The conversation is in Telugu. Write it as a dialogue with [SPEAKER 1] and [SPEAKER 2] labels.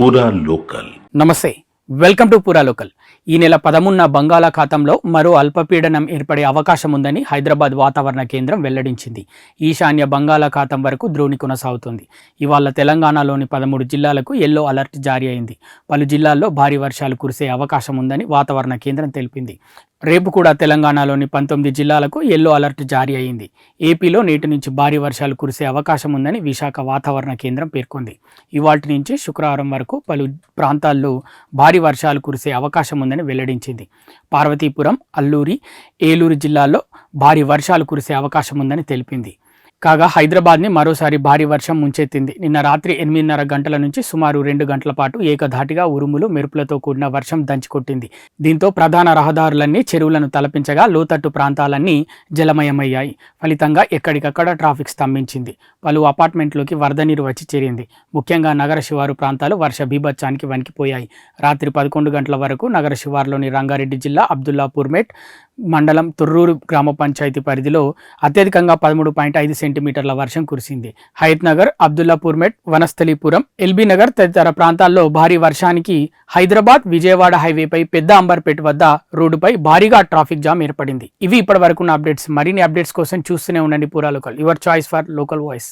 [SPEAKER 1] పూరా లోకల్.
[SPEAKER 2] నమస్తే, వెల్కమ్ టు పూరా లోకల్. ఈ నెల 13న బంగాళాఖాతంలో మరో అల్పపీడనం ఏర్పడే అవకాశం ఉందని హైదరాబాద్ వాతావరణ కేంద్రం వెల్లడించింది. ఈశాన్య బంగాళాఖాతం వరకు ద్రోణి కొనసాగుతుంది. ఇవాళ తెలంగాణలోని 13 జిల్లాలకు ఎల్లో అలర్ట్ జారీ అయింది. పలు జిల్లాల్లో భారీ వర్షాలు కురిసే అవకాశం ఉందని వాతావరణ కేంద్రం తెలిపింది. రేపు కూడా తెలంగాణలోని 19 జిల్లాలకు ఎల్లో అలర్ట్ జారీ అయింది. ఏపీలో నేటి నుంచి భారీ వర్షాలు కురిసే అవకాశం ఉందని విశాఖ వాతావరణ కేంద్రం పేర్కొంది. ఇవాల్టి నుంచి శుక్రవారం వరకు పలు ప్రాంతాల్లో భారీ వర్షాలు కురిసే అవకాశం ఉందని వెల్లడించింది. పార్వతీపురం, అల్లూరి, ఏలూరు జిల్లాల్లో భారీ వర్షాలు కురిసే అవకాశం ఉందని తెలిపింది. కాగా హైదరాబాద్ని మరోసారి భారీ వర్షం ముంచెత్తింది. నిన్న రాత్రి 8:30 గంటల నుంచి సుమారు 2 గంటల పాటు ఏకధాటిగా ఉరుములు, మెరుపులతో కూడిన వర్షం దంచికొట్టింది. దీంతో ప్రధాన రహదారులన్నీ చెరువులను తలపించగా లోతట్టు ప్రాంతాలన్నీ జలమయమయ్యాయి. ఫలితంగా ఎక్కడికక్కడ ట్రాఫిక్ స్తంభించింది. పలు అపార్ట్మెంట్లోకి వరద నీరు వచ్చి చేరింది. ముఖ్యంగా నగర శివారు ప్రాంతాలు వర్ష బీభత్సానికి వణికిపోయాయి. రాత్రి 11 గంటల వరకు నగర శివారులోని రంగారెడ్డి జిల్లా అబ్దుల్లాపూర్మేట్ మండలం తుర్రూరు గ్రామ పంచాయతీ పరిధిలో అత్యధికంగా 13.5 సెంటీమీటర్ల వర్షం కురిసింది. హయత్ నగర్, అబ్దుల్లాపూర్మేట్, వనస్థలీపురం, ఎల్బీ నగర్ తదితర ప్రాంతాల్లో భారీ వర్షానికి హైదరాబాద్ విజయవాడ హైవేపై పెద్ద అంబర్పేట్ వద్ద రోడ్డుపై భారీగా ట్రాఫిక్ జామ్ ఏర్పడింది. ఇవి ఇప్పటి వరకున్న అప్డేట్స్. మరిన్ని అప్డేట్స్ కోసం చూస్తూనే ఉండండి పూరా local, your choice for local voice.